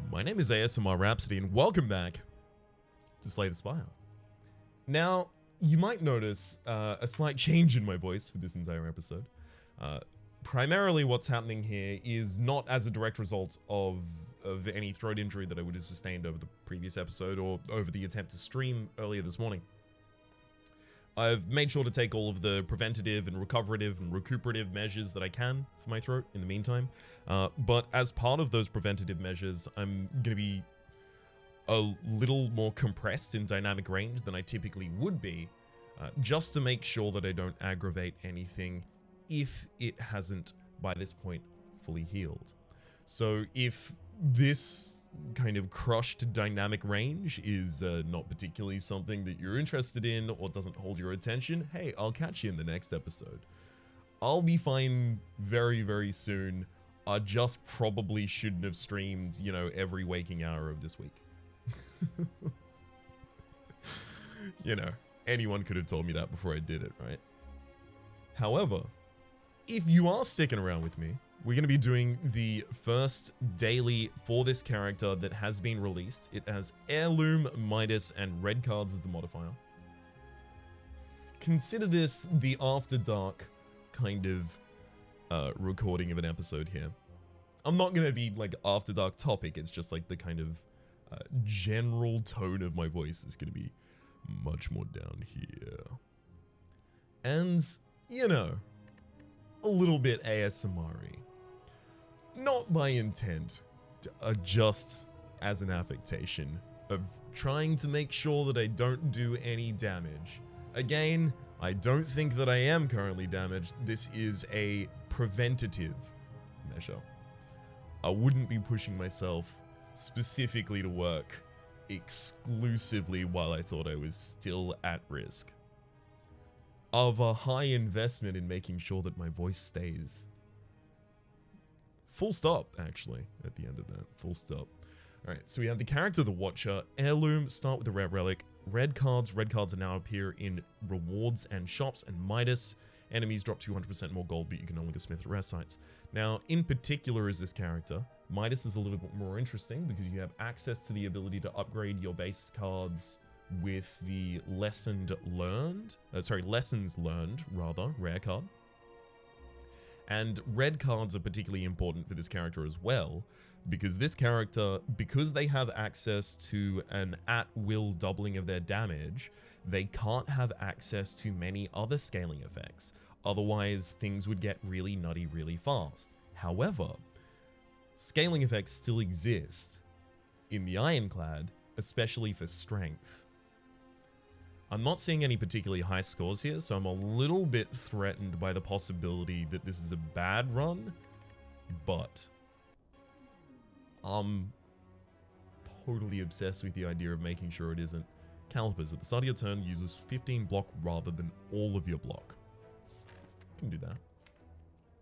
My name is ASMRhapsody and welcome back to Slay the Spire. Now, you might notice a slight change in my voice for this entire episode. Primarily what's happening here is not as a direct result of any throat injury that I would have sustained over the previous episode or over the attempt to stream earlier this morning. I've made sure to take all of the preventative and recuperative and recuperative measures that I can for my throat in the meantime. But as part of those preventative measures, I'm going to be a little more compressed in dynamic range than I typically would be, just to make sure that I don't aggravate anything if it hasn't, by this point, fully healed. So if this kind of crushed dynamic range is not particularly something that you're interested in or doesn't hold your attention, hey, I'll catch you in the next episode. I'll be fine very, very soon. I just probably shouldn't have streamed, every waking hour of this week. Anyone could have told me that before I did it, right? However, if you are sticking around with me, we're going to be doing the first daily for this character that has been released. It has Heirloom, Midas, and Red cards as the modifier. Consider this the After Dark kind of recording of an episode here. I'm not going to be like After Dark topic, it's just like the kind of general tone of my voice is going to be much more down here. And, a little bit ASMR-y. Not by intent, just as an affectation of trying to make sure that I don't do any damage. Again, I don't think that I am currently damaged. This is a preventative measure. I wouldn't be pushing myself specifically to work exclusively while I thought I was still at risk of a high investment in making sure that my voice stays. Full stop, actually, at the end of that. Full stop. Alright, so we have the character, the Watcher. Heirloom, start with the Red Relic. Red cards are now appear in rewards and shops. And Midas, enemies drop 200% more gold, but you can only go smith at rest sites. Now, in particular is this character. Midas is a little bit more interesting because you have access to the ability to upgrade your base cards with the lessons learned, rare card. And red cards are particularly important for this character as well, because this character, because they have access to an at-will doubling of their damage, they can't have access to many other scaling effects. Otherwise, things would get really nutty really fast. However, scaling effects still exist in the Ironclad, especially for strength. I'm not seeing any particularly high scores here, so I'm a little bit threatened by the possibility that this is a bad run, but I'm totally obsessed with the idea of making sure it isn't. Calipers, at the start of your turn, uses 15 block rather than all of your block. I can do that.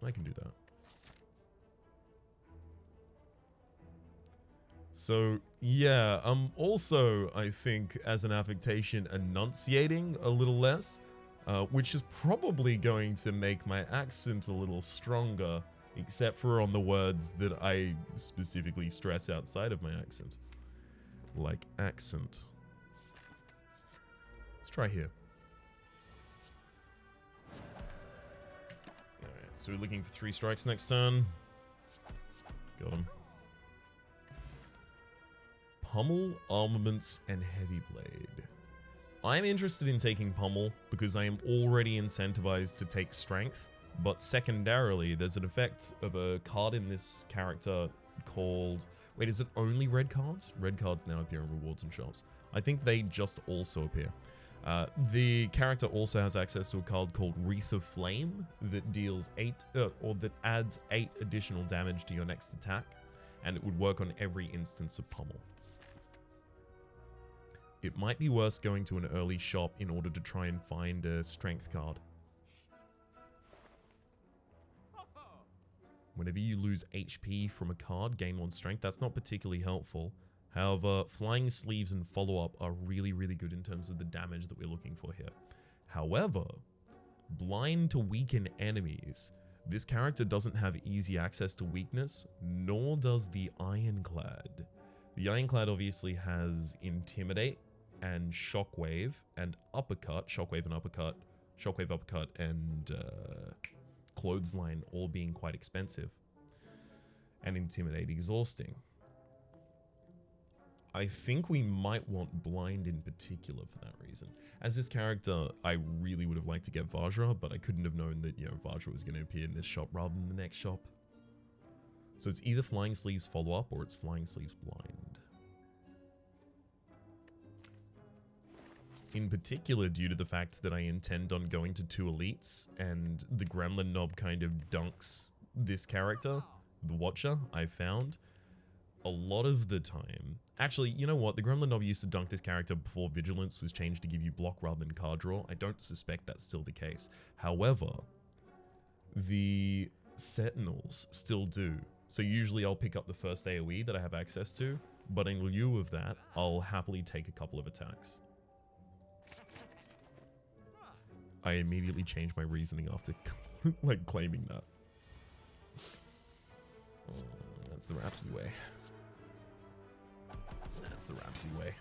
I can do that. So, yeah, I'm also, I think, as an affectation, enunciating a little less, which is probably going to make my accent a little stronger, except for on the words that I specifically stress outside of my accent. Like accent. Let's try here. Alright, so we're looking for 3 strikes next turn. Got him. Pummel, Armaments, and Heavy Blade. I'm interested in taking Pummel because I am already incentivized to take Strength, but secondarily, there's an effect of a card in this character called... Wait, is it only red cards? Red cards now appear in rewards and shops. I think they just also appear. The character also has access to a card called Wreath of Flame that deals that adds 8 additional damage to your next attack, and it would work on every instance of Pummel. It might be worth going to an early shop in order to try and find a strength card. Whenever you lose HP from a card, gain 1 strength. That's not particularly helpful. However, Flying Sleeves and Follow-Up are really, really good in terms of the damage that we're looking for here. However, Blind to weaken enemies. This character doesn't have easy access to weakness, nor does the Ironclad. The Ironclad obviously has Intimidate and Shockwave and Uppercut, Shockwave, Uppercut, and Clothesline all being quite expensive, and Intimidate exhausting. I think we might want Blind in particular for that reason. As this character, I really would have liked to get Vajra, but I couldn't have known that, you know, Vajra was going to appear in this shop rather than the next shop. So it's either Flying Sleeves Follow-Up or it's Flying Sleeves Blind. In particular, due to the fact that I intend on going to 2 elites, and the Gremlin Knob kind of dunks this character, the Watcher, I found, a lot of the time... Actually, you know what? The Gremlin Knob used to dunk this character before Vigilance was changed to give you block rather than card draw. I don't suspect that's still the case. However, the Sentinels still do. So usually I'll pick up the first AoE that I have access to, but in lieu of that, I'll happily take a couple of attacks. I immediately changed my reasoning after like claiming that. Oh, that's the Rhapsody way. That's the Rhapsody way.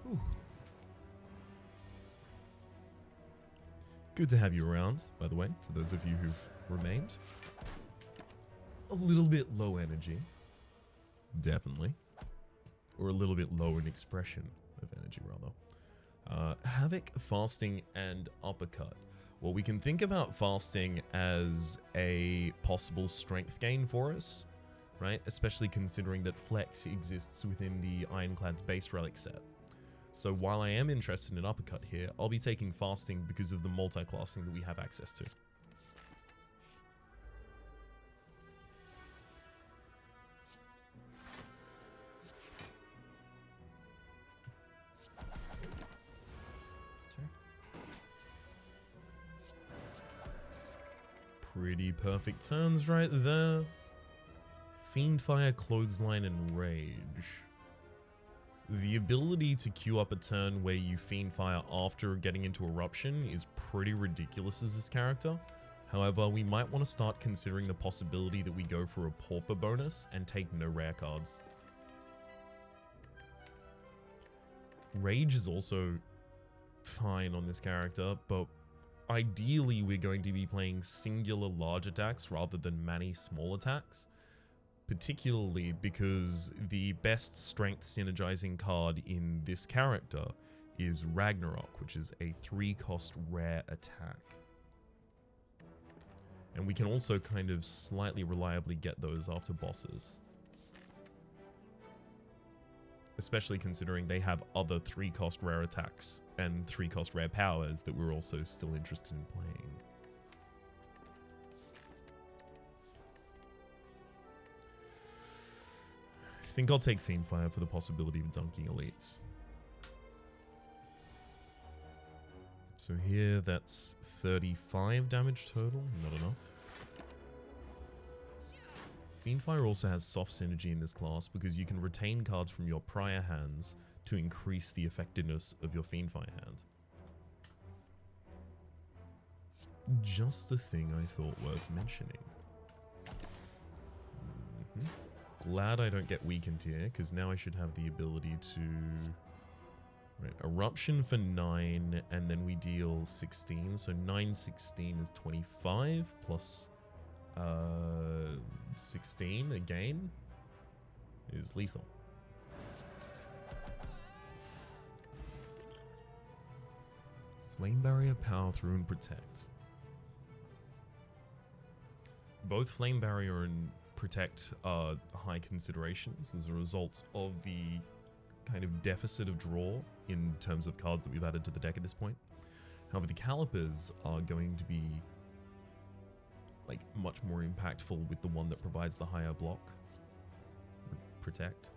Whew. Good to have you around, by the way, to those of you who've remained. A little bit low energy, definitely. Or a little bit low in expression of energy, rather. Havoc, Fasting, and Uppercut. Well, we can think about Fasting as a possible strength gain for us, right? Especially considering that Flex exists within the Ironclad's base relic set. So while I am interested in Uppercut here, I'll be taking Fasting because of the multi-classing that we have access to. Pretty perfect turns right there. Fiendfire, Clothesline, and Rage. The ability to queue up a turn where you Fiendfire after getting into Eruption is pretty ridiculous as this character. However, we might want to start considering the possibility that we go for a Pauper bonus and take no rare cards. Rage is also fine on this character, but ideally, we're going to be playing singular large attacks rather than many small attacks, particularly because the best strength synergizing card in this character is Ragnarok, which is a 3-cost rare attack. And we can also kind of slightly reliably get those after bosses. Especially considering they have other 3-cost rare attacks and 3-cost rare powers that we're also still interested in playing. I think I'll take Fiendfire for the possibility of dunking elites. So here, that's 35 damage total, not enough. Fiendfire also has soft synergy in this class because you can retain cards from your prior hands to increase the effectiveness of your Fiendfire hand. Just a thing I thought worth mentioning. Glad I don't get weakened here, because now I should have the ability to... Right, Eruption for 9, and then we deal 16, so 9, 16 is 25, plus 16 again is lethal. Flame Barrier, Power Through, and Protect. Both Flame Barrier and Protect are high considerations as a result of the kind of deficit of draw in terms of cards that we've added to the deck at this point. However, the Calipers are going to be like much more impactful with the one that provides the higher block. Protect.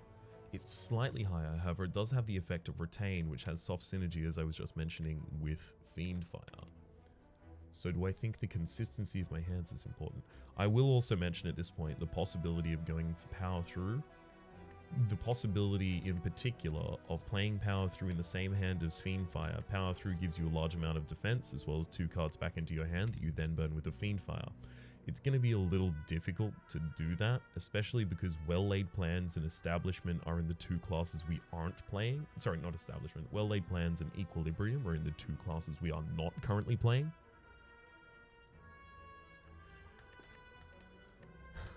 It's slightly higher, however it does have the effect of Retain, which has soft synergy as I was just mentioning with Fiendfire. So do I think the consistency of my hands is important? I will also mention at this point the possibility of going for Power Through. The possibility in particular of playing Power Through in the same hand as Fiendfire. Power Through gives you a large amount of defense as well as 2 cards back into your hand that you then burn with a Fiendfire. it's going to be a little difficult to do that, especially because well-laid plans and establishment are in the two classes we aren't playing. Sorry, not establishment. Well-laid plans and equilibrium are in the two classes we are not currently playing.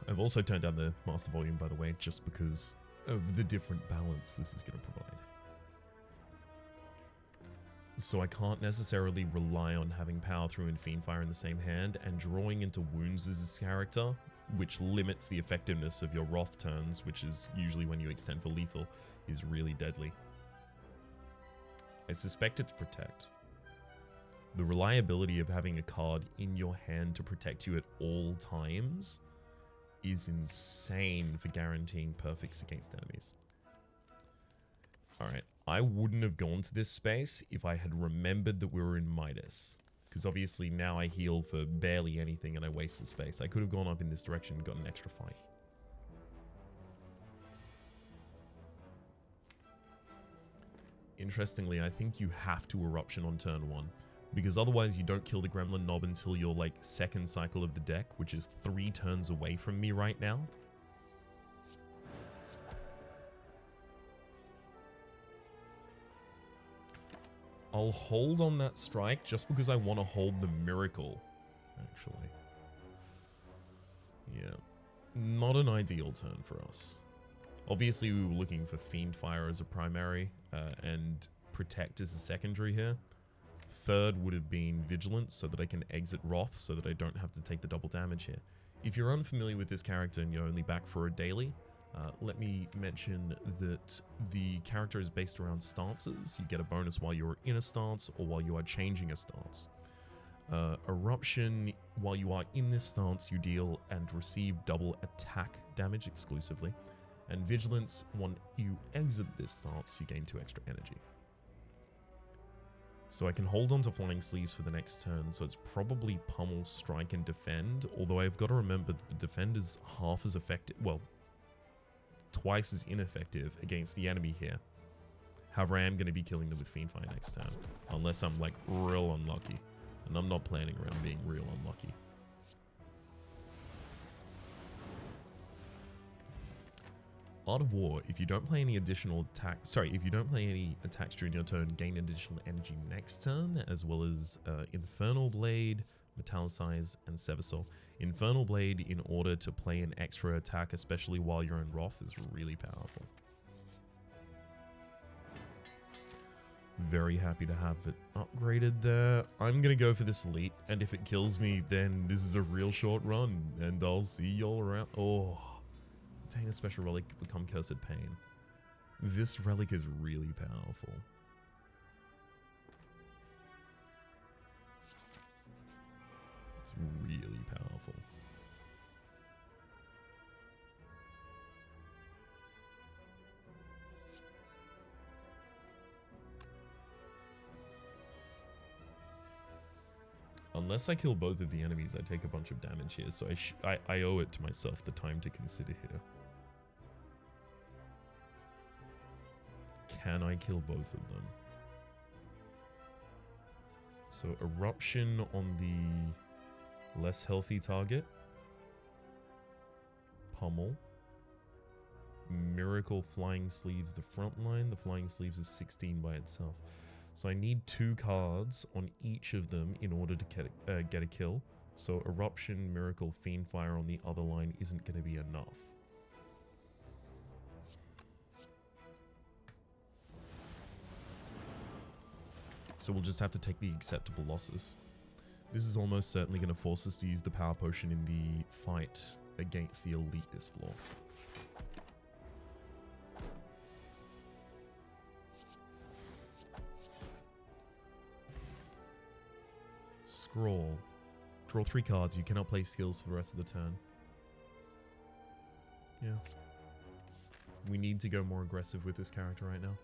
I've also turned down the master volume, by the way, just because of the different balance this is going to provide. So I can't necessarily rely on having Power Through and Fiendfire in the same hand, and drawing into wounds as his character, which limits the effectiveness of your Wrath turns, which is usually when you extend for lethal, is really deadly. I suspect it's Protect. The reliability of having a card in your hand to protect you at all times is insane for guaranteeing perfects against enemies. Alright, I wouldn't have gone to this space if I had remembered that we were in Midas. Because obviously now I heal for barely anything and I waste the space. I could have gone up in this direction and got an extra fight. Interestingly, I think you have to Eruption on turn 1. Because otherwise you don't kill the Gremlin Knob until your like second cycle of the deck, which is 3 turns away from me right now. I'll hold on that strike just because I want to hold the miracle, actually. Yeah, not an ideal turn for us. Obviously, we were looking for Fiendfire as a primary and Protect as a secondary here. Third would have been Vigilance so that I can exit Wrath so that I don't have to take the double damage here. If you're unfamiliar with this character and you're only back for a daily, let me mention that the character is based around stances. You get a bonus while you're in a stance or while you are changing a stance. Eruption, while you are in this stance, you deal and receive double attack damage exclusively. And Vigilance, when you exit this stance, you gain 2 extra energy. So I can hold on to Flying Sleeves for the next turn, so it's probably Pummel, Strike, and Defend, although I've got to remember that the Defend is half as effective, well, twice as ineffective against the enemy here. However, I am going to be killing them with Fiendfire next turn, unless I'm like real unlucky, and I'm not planning around being real unlucky. Art of War, if you don't play any additional if you don't play any attacks during your turn, gain additional energy next turn, as well as Infernal Blade, Metallicize, and Seversol. Infernal Blade, in order to play an extra attack, especially while you're in Wrath, is really powerful. Very happy to have it upgraded there. I'm going to go for this Elite, and if it kills me, then this is a real short run, and I'll see y'all around. Oh. Obtain a special relic, become Cursed Pain. This relic is really powerful. It's really powerful. Unless I kill both of the enemies, I take a bunch of damage here, so I owe it to myself the time to consider here. Can I kill both of them? So Eruption on the less healthy target. Pummel. Miracle Flying Sleeves the front line. The Flying Sleeves is 16 by itself. So I need 2 cards on each of them in order to get a kill. So Eruption, Miracle, Fiendfire on the other line isn't going to be enough. So we'll just have to take the acceptable losses. This is almost certainly going to force us to use the Power Potion in the fight against the Elite this floor. Scroll. Draw 3 cards. You cannot play skills for the rest of the turn. Yeah. We need to go more aggressive with this character right now.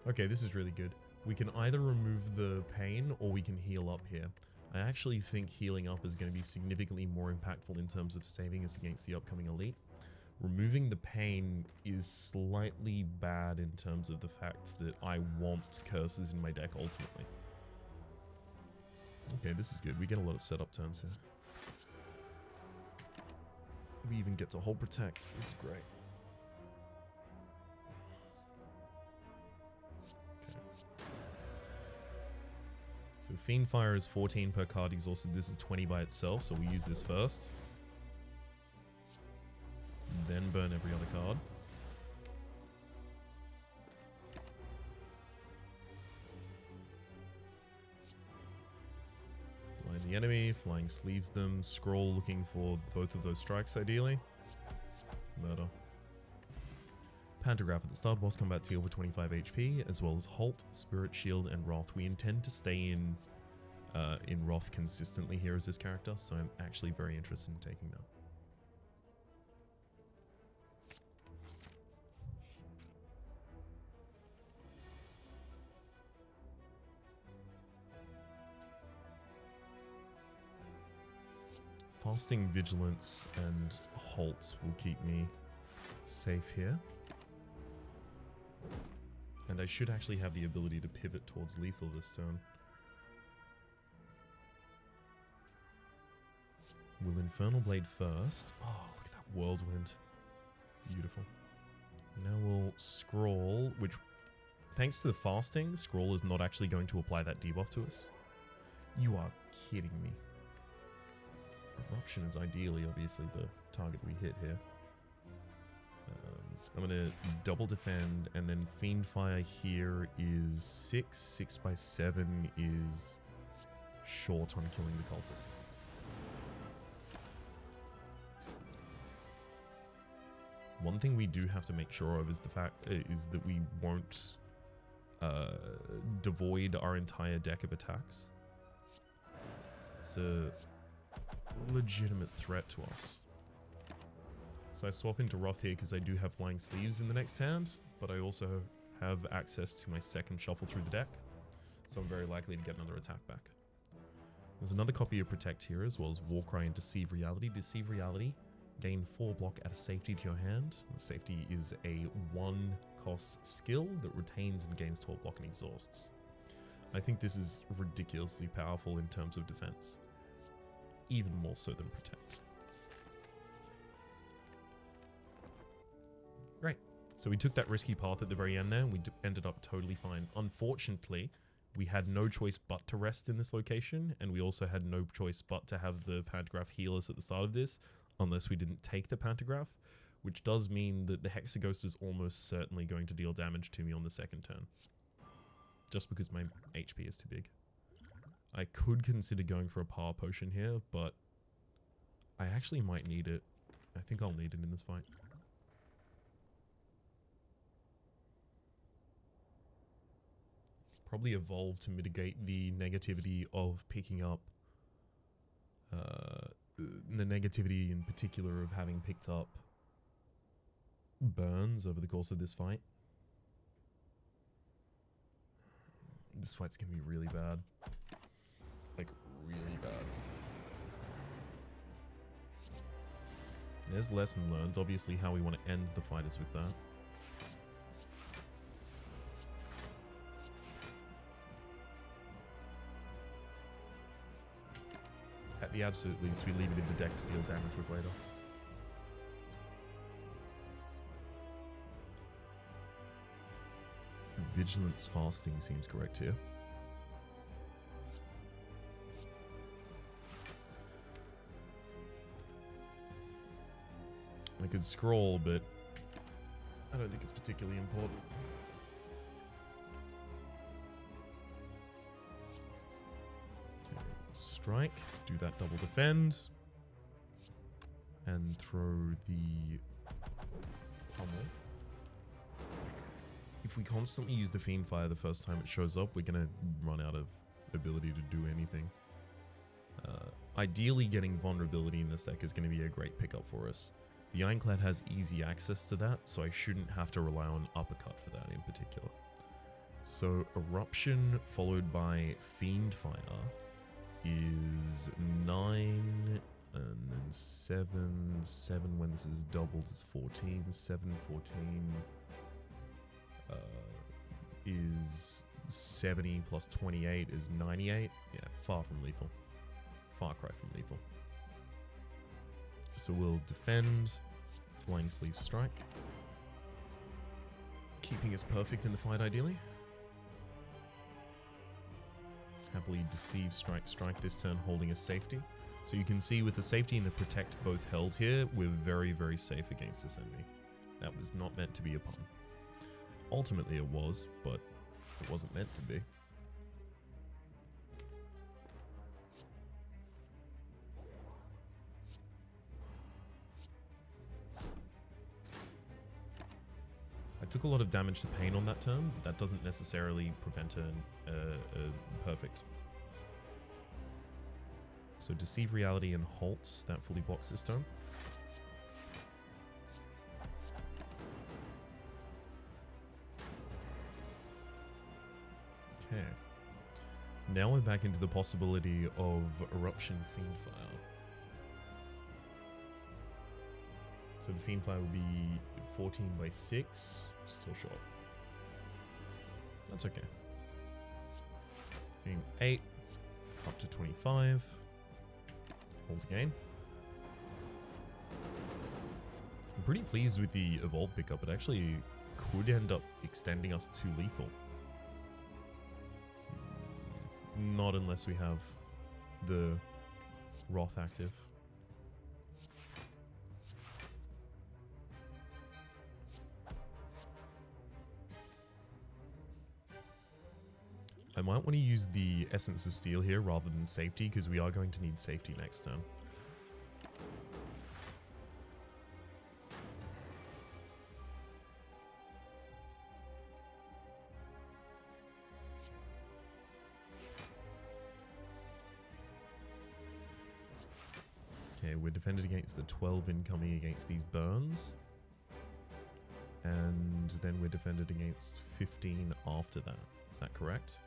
Okay, this is really good. We can either remove the pain or we can heal up here. I actually think healing up is going to be significantly more impactful in terms of saving us against the upcoming Elite. Removing the pain is slightly bad in terms of the fact that I want curses in my deck ultimately. Okay, this is good. We get a lot of setup turns here. We even get to hold protect. This is great. Okay. So Fiendfire is 14 per card exhausted. This is 20 by itself, so we use this first. Then burn every other card. Blind the enemy, flying sleeves them, scroll looking for both of those strikes ideally. Murder. Pantograph at the start, boss combat deal for 25 HP, as well as Halt, Spirit Shield, and Wrath. We intend to stay in Wrath consistently here as this character, so I'm actually very interested in taking that. Fasting Vigilance and Halt will keep me safe here. And I should actually have the ability to pivot towards lethal this turn. Will Infernal Blade first. Oh, look at that Whirlwind. Beautiful. Now we'll Scroll, which, thanks to the fasting, Scroll is not actually going to apply that debuff to us. You are kidding me. Eruption is ideally, obviously, the target we hit here. I'm going to double defend, and then Fiendfire here is 6. 6 by 7 is short on killing the cultist. One thing we do have to make sure of is the fact is that we won't devoid our entire deck of attacks. It's a legitimate threat to us. So I swap into Wrath here because I do have Flying Sleeves in the next hand, but I also have access to my second shuffle through the deck, so I'm very likely to get another attack back. There's another copy of Protect here, as well as Warcry and Deceive Reality. Deceive Reality, gain 4 block at a safety to your hand. The safety is a 1-cost skill that retains and gains 12 block and exhausts. I think this is ridiculously powerful in terms of defense, even more so than Protect. Great. So we took that risky path at the very end there, and we ended up totally fine. Unfortunately, we had no choice but to rest in this location, and we also had no choice but to have the Pantograph heal us at the start of this, unless we didn't take the Pantograph, which does mean that the Hexaghost is almost certainly going to deal damage to me on the second turn, just because my HP is too big. I could consider going for a Power Potion here, but I actually might need it. I think I'll need it in this fight. Probably Evolve to mitigate the negativity of picking up, the negativity in particular of having picked up burns over the course of this fight. This fight's gonna be really bad. Like, really bad. There's lesson learned. Obviously, how we want to end the fight is with that. At the absolute least, we leave it in the deck to deal damage with later. Vigilance fasting seems correct here. I could scroll, but I don't think it's particularly important. Okay, strike, do that double defend, and throw the pummel. If we constantly use the Fiendfire the first time it shows up, we're going to run out of ability to do anything. Ideally, getting vulnerability in this deck is going to be a great pickup for us. The Ironclad has easy access to that, so I shouldn't have to rely on Uppercut for that in particular. So Eruption followed by Fiendfire is 9, and then 7. 7 when this is doubled is 14. 7, 14 is 70 plus 28 is 98. Yeah, far from lethal. Far cry from lethal. So we'll defend, flying sleeve strike, keeping us perfect in the fight ideally. Happily deceive, strike, strike this turn, holding us safety. So you can see with the safety and the protect both held here, we're very, very safe against this enemy. That was not meant to be a pun. Ultimately it was, but it wasn't meant to be. I took a lot of damage to pain on that turn. That doesn't necessarily prevent a perfect. So deceive reality and halts, that fully blocks this turn. Okay. Now we're back into the possibility of Eruption Fiendfire. So the Fiendfire will be 14 by 6. Still short. That's okay. Fiend 8. Up to 25. Hold again. I'm pretty pleased with the Evolve pickup. It actually could end up extending us to lethal. Not unless we have the Wrath active. I might want to use the Essence of Steel here rather than safety, because we are going to need safety next turn. Okay, we're defended against the 12 incoming against these burns. And then we're defended against 15 after that. Is that correct?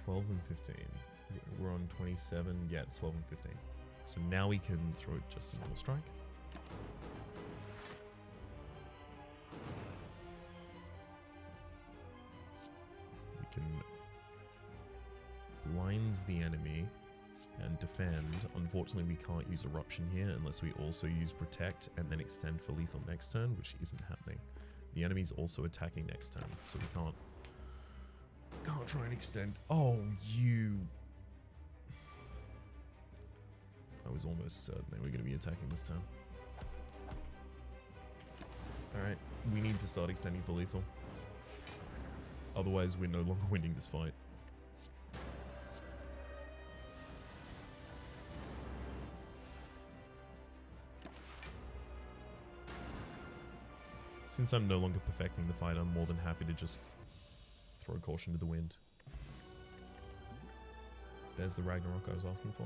$12 and 15. We're on 27. Yeah, it's 12 and 15. So now we can throw just a normal strike. We can lines the enemy and defend. Unfortunately, we can't use Eruption here unless we also use Protect and then extend for lethal next turn, which isn't happening. The enemy's also attacking next turn, so we can't try and extend. Oh, you... I was almost certain they were going to be attacking this turn. Alright, we need to start extending for lethal. Otherwise, we're no longer winning this fight. Since I'm no longer perfecting the fight, I'm more than happy to just throw caution to the wind. There's the Ragnarok I was asking for.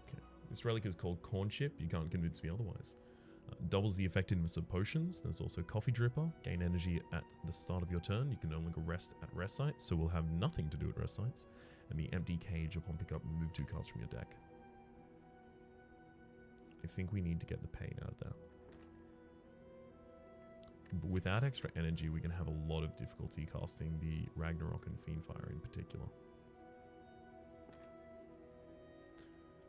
Okay. This relic is called Corn Chip. You can't convince me otherwise. Doubles the effectiveness of potions. There's also Coffee Dripper. Gain energy at the start of your turn. You can no longer rest at rest sites, so we'll have nothing to do at rest sites. And the Empty Cage upon pickup, remove 2 cards from your deck. I think we need to get the pain out of that. But without extra energy, we're going to have a lot of difficulty casting the Ragnarok and Fiendfire in particular.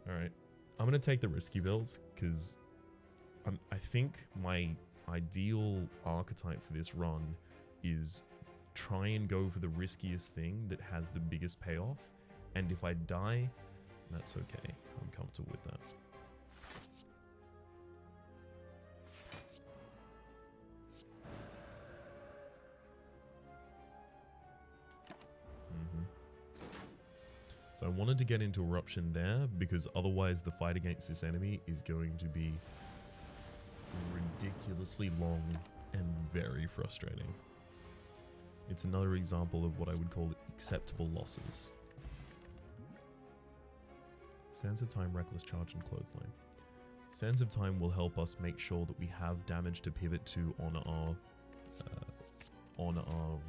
Alright, I'm going to take the risky build, because I think my ideal archetype for this run is try and go for the riskiest thing that has the biggest payoff, and if I die, that's okay. I'm comfortable with that. So I wanted to get into Eruption there, because otherwise the fight against this enemy is going to be ridiculously long and very frustrating. It's another example of what I would call acceptable losses. Sands of Time, Reckless Charge, and Clothesline. Sands of Time will help us make sure that we have damage to pivot to on our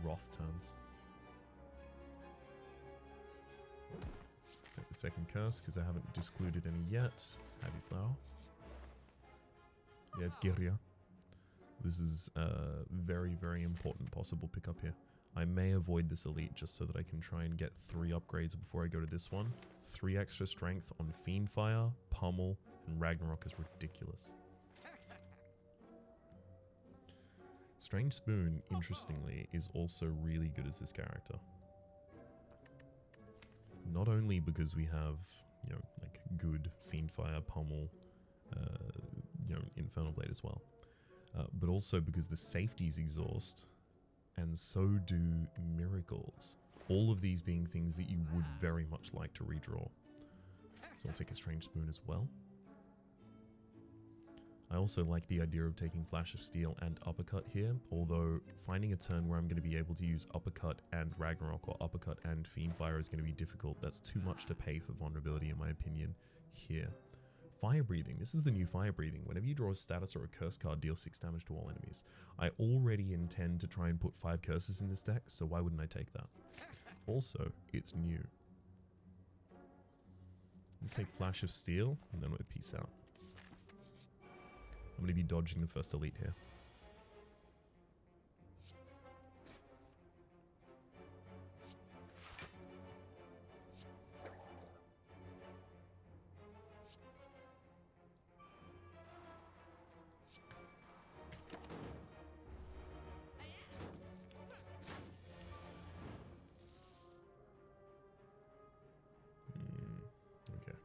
Wrath turns. Take the second curse because I haven't discluded any yet. Happy Flower. There's Girya. This is a very, very important possible pickup here. I may avoid this elite just so that I can try and get 3 upgrades before I go to this one. 3 extra strength on Fiendfire, Pummel, and Ragnarok is ridiculous. Strange Spoon, interestingly, is also really good as this character. Not only because we have, you know, like good Fiendfire, Pummel, you know, Infernal Blade as well, but also because the safeties exhaust, and so do Miracles. All of these being things that you would very much like to redraw. So I'll take a Strange Spoon as well. I also like the idea of taking Flash of Steel and Uppercut here, although finding a turn where I'm going to be able to use Uppercut and Ragnarok or Uppercut and Fiendfire is going to be difficult. That's too much to pay for vulnerability in my opinion here. Fire Breathing. This is the new Fire Breathing. Whenever you draw a status or a curse card, deal 6 damage to all enemies. I already intend to try and put 5 curses in this deck, so why wouldn't I take that? Also, it's new. I'll take Flash of Steel, and then we'll peace out. I'm going to be dodging the first elite here. Okay.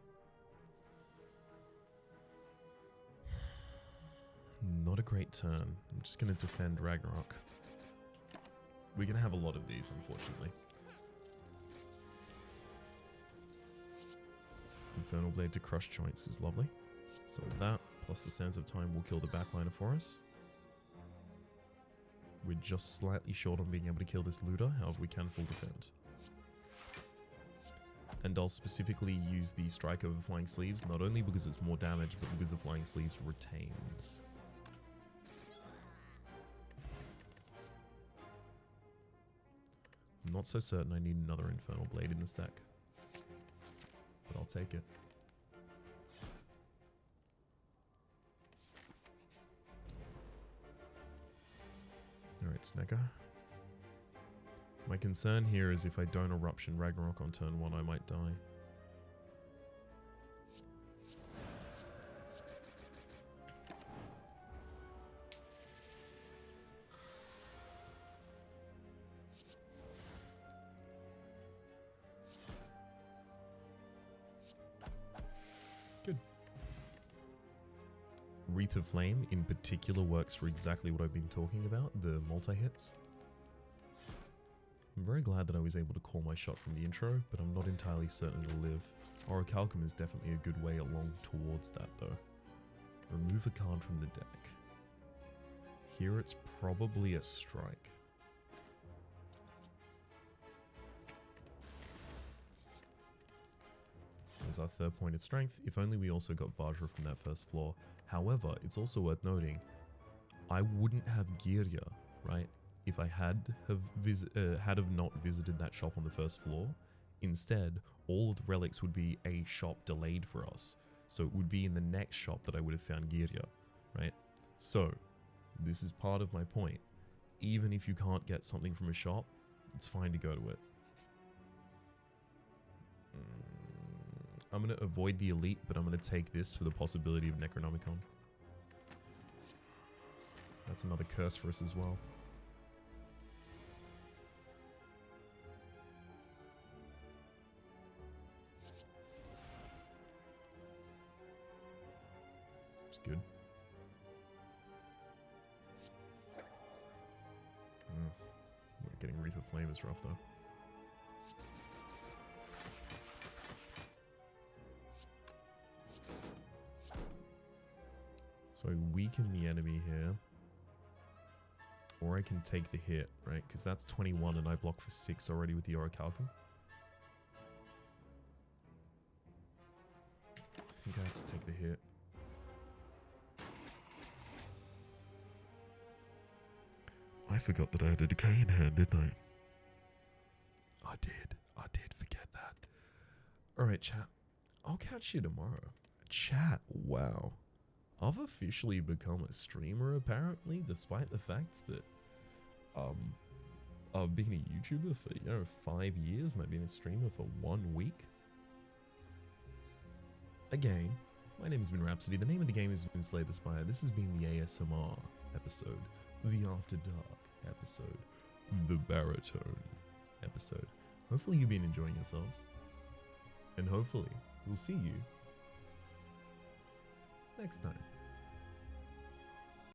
Not a great turn. I'm just going to defend Ragnarok. We're going to have a lot of these, unfortunately. Infernal Blade to crush joints is lovely. So that, plus the Sands of Time, will kill the backliner for us. We're just slightly short on being able to kill this looter, however we can full defend. And I'll specifically use the Strike over Flying Sleeves, not only because it's more damage, but because the Flying Sleeves retains. I'm not so certain I need another Infernal Blade in this deck, but I'll take it. Alright, Snegger. My concern here is if I don't Eruption Ragnarok on turn 1, I might die. Good. Wreath of Flame in particular works for exactly what I've been talking about, the multi-hits. I'm very glad that I was able to call my shot from the intro, but I'm not entirely certain it'll live. Orichalcum is definitely a good way along towards that though. Remove a card from the deck. Here it's probably a strike. There's our 3rd point of strength, if only we also got Vajra from that first floor. However, it's also worth noting, I wouldn't have Girya, right? If I had not visited that shop on the first floor. Instead, all of the relics would be a shop delayed for us. So it would be in the next shop that I would have found Girya, right? So, this is part of my point. Even if you can't get something from a shop, it's fine to go to it. I'm going to avoid the elite, but I'm going to take this for the possibility of Necronomicon. That's another curse for us as well. It's good. Getting Wreath of Flame is rough though. So I weaken the enemy here. Or I can take the hit, right? Because that's 21 and I block for 6 already with the Orichalcum. I think I have to take the hit. I forgot that I had a decay in hand, didn't I? I did forget that. Alright, chat. I'll catch you tomorrow. Chat, wow. I've officially become a streamer, apparently, despite the fact that I've been a YouTuber for, 5 years, and I've been a streamer for 1 week. Again, my name has been Rhapsody. The name of the game has been Slay the Spire. This has been the ASMR episode, the After Dark episode, the Baritone episode. Hopefully you've been enjoying yourselves. And hopefully we'll see you next time.